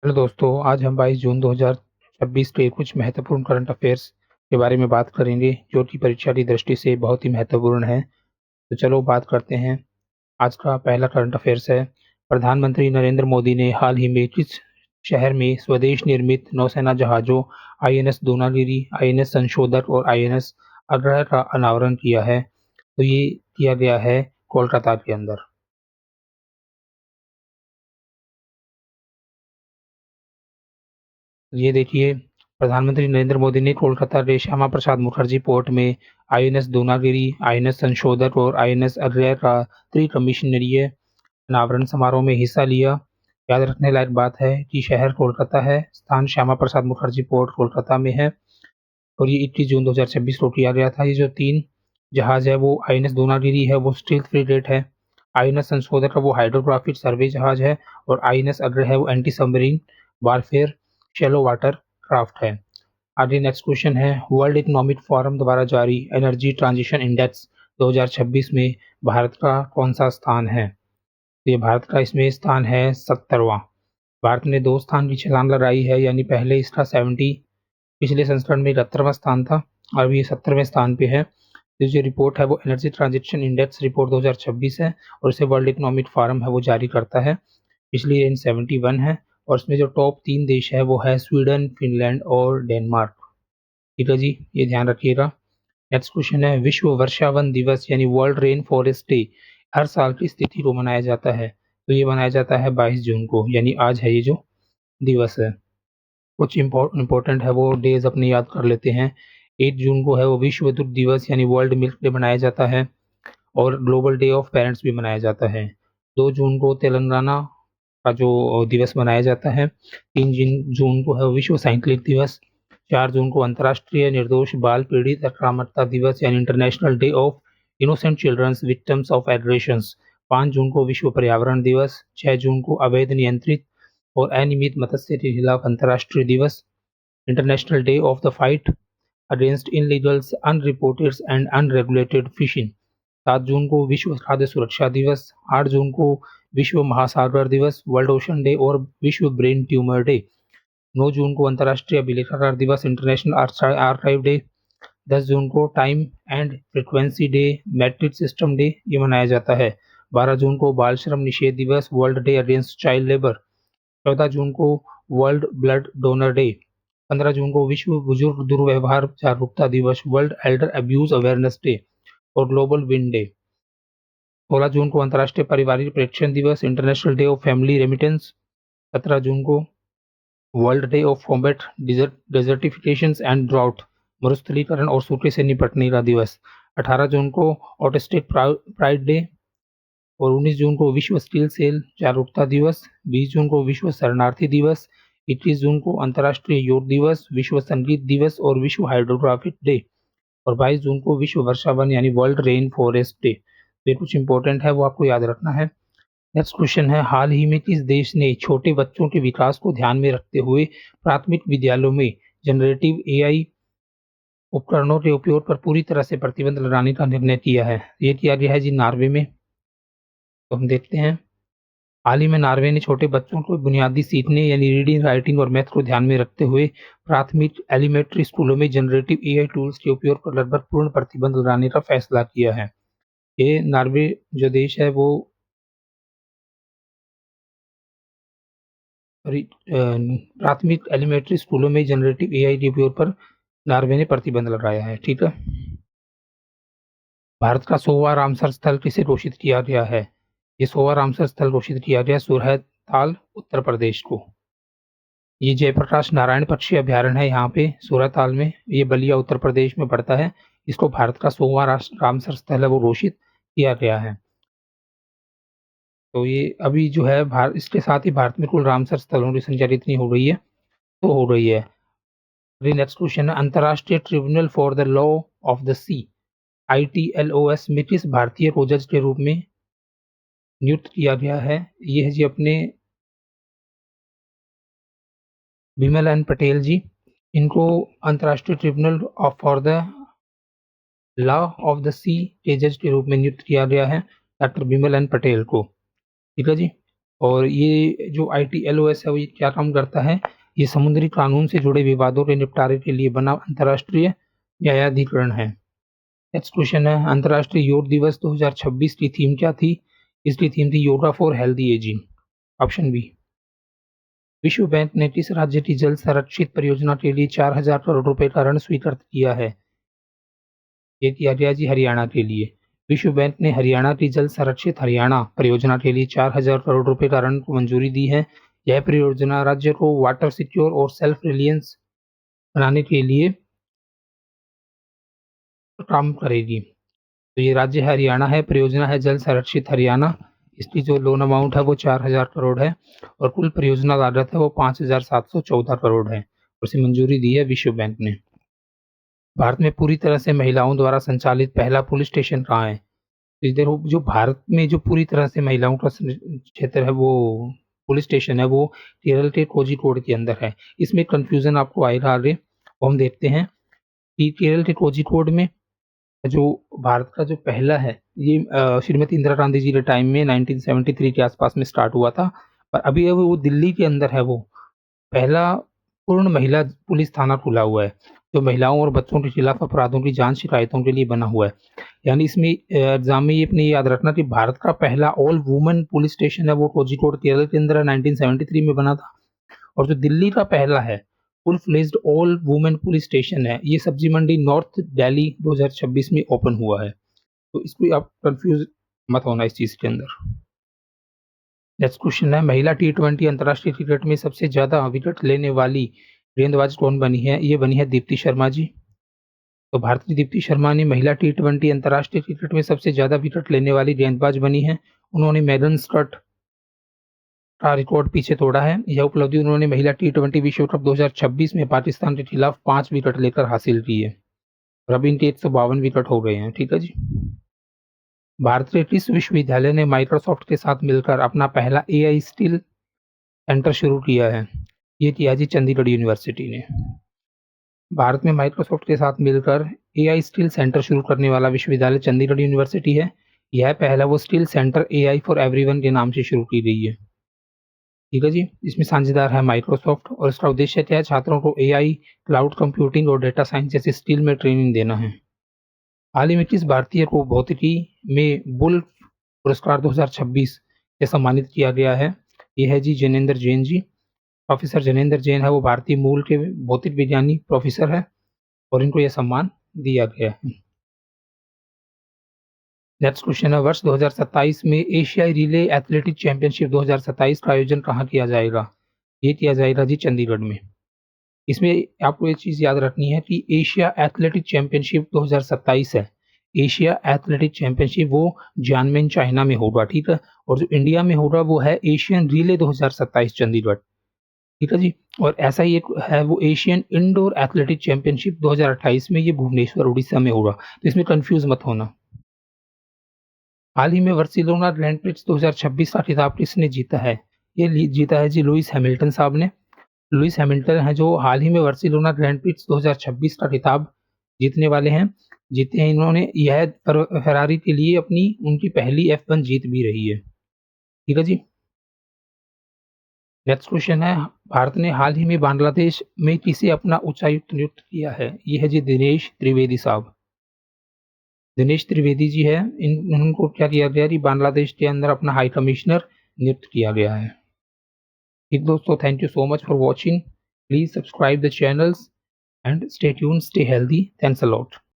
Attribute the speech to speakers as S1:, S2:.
S1: Hello दोस्तों, आज हम 22 जून 2026 के कुछ महत्वपूर्ण करंट अफेयर्स के बारे में बात करेंगे, जो कि परीक्षा की दृष्टि से बहुत ही महत्वपूर्ण है। तो चलो बात करते हैं। आज का पहला करंट अफेयर्स है। प्रधानमंत्री नरेंद्र मोदी ने हाल ही में किस शहर में स्वदेश निर्मित नौसेना जहाजों आईएनएस दूनागिरी, आईएनएस संशोधक और आईएनएस अग्रह का अनावरण किया है? तो ये किया गया है कोलकाता के अंदर। ये देखिए, प्रधानमंत्री नरेंद्र मोदी ने कोलकाता के श्यामा प्रसाद मुखर्जी पोर्ट में आईएनएस दूनागिरी, आईएनएस संशोधक और आईएनएस अग्रय का त्रि-कमीशनरीय अनावरण समारोह में हिस्सा लिया। याद रखने लायक बात है कि शहर कोलकाता है, स्थान श्यामा प्रसाद मुखर्जी पोर्ट कोलकाता में है और ये 21 जून 2026 को किया गया था। ये जो 3 जहाज है वो आईएनएस दूनागिरी है, वो स्टील्थ फ्रिगेट है। आईएनएस संशोधक है वो हाइड्रोग्राफिक सर्वे जहाज है और आईएनएस अग्रय है वो anti submarine warfare shallow water craft है। आगे नेक्स्ट क्वेश्चन है, वर्ल्ड इकोनॉमिक फोरम द्वारा जारी एनर्जी ट्रांजिशन इंडेक्स 2026 में भारत का कौन सा स्थान है? तो ये भारत का इसमें स्थान है 70वां। भारत ने 2 स्थान की छलांग लगाई है, यानी पहले इसका 70, पिछले संस्करण में 71वां स्थान था और अभी ये 70वें स्थान पे है। ये जो रिपोर्ट है वो एनर्जी ट्रांजिशन इंडेक्स रिपोर्ट 2026 है और इसे वर्ल्ड इकोनॉमिक फोरम है वो जारी करता है। पिछली रेंज 71 है और इसमें जो टॉप 3 देश है वो है स्वीडन, फिनलैंड और डेनमार्क। ठीक है जी, ये ध्यान रखिएगा। नेक्स्ट क्वेश्चन है, विश्व वर्षावन दिवस यानी वर्ल्ड रेन फॉरेस्ट डे हर साल किस तिथि को मनाया जाता है? तो ये मनाया जाता है 22 जून को, यानी आज है ये जो दिवस है। कुछ इम्पोर्टेंट है वो डेज अपने याद कर लेते हैं। 8 जून को है वो विश्व दुग्ध दिवस यानी वर्ल्ड मिल्क डे मनाया जाता है और ग्लोबल डे ऑफ पेरेंट्स भी मनाया जाता है। 2 जून को तेलंगाना का जो दिवस मनाया जाता है। 3 जून को है विश्व साइकिलिंग दिवस। 4 जून को अंतर्राष्ट्रीय निर्दोष बाल पीड़ित अकामरता दिवस यानी international day of innocent children's victims of aggressions. 5 जून को विश्व पर्यावरण दिवस। 6 जून को अवैध नियंत्रित और अनियमित मत्स्य के खिलाफ अंतर्राष्ट्रीय दिवस, international day of the fight against illegal unreported and unregulated fishing. 7 जून को विश्व खाद्य सुरक्षा दिवस। 8 जून को विश्व महासागर दिवस, वर्ल्ड ओशन डे और विश्व ब्रेन ट्यूमर डे। 9 जून को अंतर्राष्ट्रीय अभिलेखागार दिवस, इंटरनेशनल आर्काइव डे। 10 जून को time and frequency day, matric system day ये मनाया जाता है। 12 जून को बाल श्रम निषेध दिवस, world day against child labour. 14 जून को वर्ल्ड ब्लड डोनर डे। 15 जून को विश्व बुजुर्ग दुर्व्यवहार जागरूकता दिवस, world Elder abuse awareness day और ग्लोबल विन डे। 16 जून को अंतर्राष्ट्रीय पारिवारिक प्रेक्षण दिवस, international day of family remittance. 17 जून को world day of combat desertification and drought, मरुस्थलीकरण और सूखे से निपटने का दिवस। 18 जून को ऑटिस्टिक प्राइड डे और 19 जून को विश्व स्टील सेल जागरूकता दिवस। 20 जून को विश्व शरणार्थी दिवस। 21 जून को अंतर्राष्ट्रीय योग दिवस, विश्व संगीत दिवस और विश्व हाइड्रोग्राफिक डे और 22 जून को विश्व वर्षावन यानी वर्ल्ड रेन फॉरेस्ट डे। ये कुछ इंपॉर्टेंट है वो आपको याद रखना है। नेक्स्ट क्वेश्चन है, हाल ही में किस देश ने छोटे बच्चों के विकास को ध्यान में रखते हुए प्राथमिक विद्यालयों में जनरेटिव एआई उपकरणों के उपयोग पर पूरी तरह से प्रतिबंध लगाने का निर्णय किया है? ये किया गया है जी नॉर्वे में। तो हम देखते हैं, हाल ही में नॉर्वे ने छोटे बच्चों को बुनियादी सीखने यानी रीडिंग, राइटिंग और मैथ को ध्यान में रखते हुए प्राथमिक एलिमेंट्री स्कूलों में जनरेटिव एआई टूल्स के उपयोग पर लगभग पूर्ण प्रतिबंध लगाने का फैसला किया है। ये नॉर्वे जो देश है वो प्राथमिक एलिमेंट्री स्कूलों में जनरेटिव एआई के उपयोग पर नॉर्वे ने प्रतिबंध लगाया है। ठीक है। भारत का 100वां रामसर स्थल किसे घोषित किया गया है? ये 100वां रामसर स्थल घोषित किया गया सूरतताल उत्तर प्रदेश को। ये जयप्रकाश नारायण पक्षी अभ्यारण्य है यहाँ पे सूरतताल में, ये बलिया उत्तर प्रदेश में पड़ता है। इसको भारत का 100वां रामसर स्थल है वो घोषित किया गया है। तो ये अभी जो है इसके साथ ही भारत में कुल रामसर स्थलों की संख्या कितनी हो गई है? तो हो गई है। अभी नेक्स्ट क्वेश्चन है, अंतर्राष्ट्रीय tribunal for the law of the sea ITLOS में किस भारतीय को जज के रूप में नियुक्त किया गया है? ये है जी अपने विमल एन पटेल जी। इनको अंतर्राष्ट्रीय tribunal for the law of the sea के जज के रूप में नियुक्त किया गया है, डॉक्टर विमल एन पटेल को। ठीक है जी। और ये जो ITLOS है वो ये क्या काम करता है, ये समुद्री कानून से जुड़े विवादों के निपटारे के लिए बना अंतर्राष्ट्रीय न्यायाधिकरण है। नेक्स्ट क्वेश्चन है, अंतर्राष्ट्रीय योग दिवस 2026 की थीम क्या थी? इसकी थीम थी yoga for healthy ageing. Option B. विश्व बैंक ने किस राज्य की जल संरक्षित परियोजना के लिए 4000 करोड़ रुपए का ऋण स्वीकृत किया है? ये किया गया जी हरियाणा के लिए। विश्व बैंक ने हरियाणा की जल संरक्षित हरियाणा परियोजना के लिए 4000 करोड़ रुपए का ऋण को मंजूरी दी है। यह परियोजना राज्य को वाटर सिक्योर और सेल्फ रिलियंस बनाने के लिए काम करेगी। तो ये राज्य है हरियाणा है, परियोजना है जल संरक्षित हरियाणा। इसकी जो लोन अमाउंट है वो 4000 करोड़ है और कुल परियोजना लागत है वो 5714 करोड़ है। उसे मंजूरी दी है विश्व बैंक ने। भारत में पूरी तरह से महिलाओं द्वारा संचालित पहला पुलिस स्टेशन कहाँ है? तो इधर जो भारत में जो पूरी तरह से महिलाओं का क्षेत्र है वो पुलिस स्टेशन है वो केरल के कोझिकोड के अंदर है। इसमें कंफ्यूजन आपको आएगा आगे, वो हम देखते हैं कि केरल के कोझिकोड में जो भारत का जो पहला है ये श्रीमती इंदिरा गांधी जी के टाइम में 1973 के आसपास में स्टार्ट हुआ था, पर अभी वो दिल्ली के अंदर है वो पहला पूर्ण महिला पुलिस थाना खुला हुआ है जो महिलाओं और बच्चों के खिलाफ अपराधों की जांच शिकायतों के लिए बना हुआ है। यानी इसमें एग्जाम में ये अपने याद रखना कि भारत का पहला ऑल वुमेन पुलिस स्टेशन है वो कोझिकोड केरल के अंदर 1973 में बना था। और जो दिल्ली का पहला है full fledged all women police station है ये सब्जी मंडी नॉर्थ दिल्ली 2026 में ओपन हुआ है। तो इसको आप कंफ्यूज मत होना इस चीज के अंदर। नेक्स्ट क्वेश्चन है, महिला T20 अंतर्राष्ट्रीय क्रिकेट में सबसे ज्यादा विकेट लेने वाली गेंदबाज कौन बनी है? ये बनी है दीप्ति शर्मा जी। तो भारतीय दीप्ति शर्मा ने महिला T20 अंतर्राष्ट्रीय क्रिकेट में सबसे ज्यादा विकेट लेने वाली गेंदबाज बनी है। उन्होंने मेगन स्कॉट का रिकॉर्ड पीछे तोड़ा है। यह उपलब्धि उन्होंने महिला T20 विश्व कप 2026 में पाकिस्तान के खिलाफ 5 विकेट लेकर हासिल की है। और अभी इनके 152 विकेट हो गए हैं। ठीक है जी। भारत के किस विश्वविद्यालय ने माइक्रोसॉफ्ट के साथ मिलकर अपना पहला AI स्किल सेंटर शुरू किया है? ये किया जी चंडीगढ़ यूनिवर्सिटी ने। भारत में माइक्रोसॉफ्ट के साथ मिलकर AI स्किल सेंटर शुरू करने वाला विश्वविद्यालय चंडीगढ़ यूनिवर्सिटी है। यह पहला वो skill centre AI for everyone के नाम से शुरू की गई है। ठीक है जी। इसमें साझेदार है माइक्रोसॉफ्ट और इसका उद्देश्य क्या है? छात्रों को AI, क्लाउड कंप्यूटिंग और डेटा साइंस जैसी स्किल में ट्रेनिंग देना है। हाल ही में किस भारतीय को भौतिकी में बुल पुरस्कार 2026 से सम्मानित किया गया है? ये है जी जैनेंद्र जैन जी। प्रोफेसर जैनेंद्र जैन है वो भारतीय मूल के भौतिक विज्ञानी प्रोफेसर है और इनको यह सम्मान दिया गया है। नेक्स्ट क्वेश्चन है, वर्ष 2027 में एशियाई रिले एथलेटिक चैंपियनशिप 2027 का आयोजन कहाँ किया जाएगा? ये किया जाएगा जी चंडीगढ़ में। इसमें आपको ये चीज़ याद रखनी है कि एशिया एथलेटिक चैंपियनशिप 2027 है। एशिया एथलेटिक चैंपियनशिप वो जियानमिन चाइना में होगा। ठीक है। और जो इंडिया में होगा वो है एशियन रिले 2027 चंडीगढ़। ठीक है जी। और ऐसा ही एक है वो एशियन इंडोर एथलेटिक चैंपियनशिप 2028 में, ये भुवनेश्वर उड़ीसा में होगा। तो इसमें कंफ्यूज मत होना। हाल ही में बार्सिलोना ग्रैंड प्रिक्स 2026 का खिताब किसने जीता है? ये जीता है जी लुइस हैमिल्टन साहब ने। लुइस हैमिल्टन है जो हाल ही में बार्सिलोना ग्रैंड प्रिक्स 2026 का खिताब जीतने वाले हैं। जीते हैं इन्होंने। यह फरारी के लिए अपनी उनकी पहली F1 जीत भी रही है। ठीक है जी। नेक्स्ट क्वेश्चन है, भारत ने हाल ही में बांग्लादेश में किसे अपना उच्चायुक्त नियुक्त किया है? ये है जी दिनेश त्रिवेदी साहब। दिनेश त्रिवेदी जी है, इनको क्या किया गया कि बांग्लादेश के अंदर अपना हाई कमिश्नर नियुक्त किया गया है। ठीक दोस्तों, thank you so much for watching. Please subscribe the channels and stay tuned, stay healthy. Thanks a lot.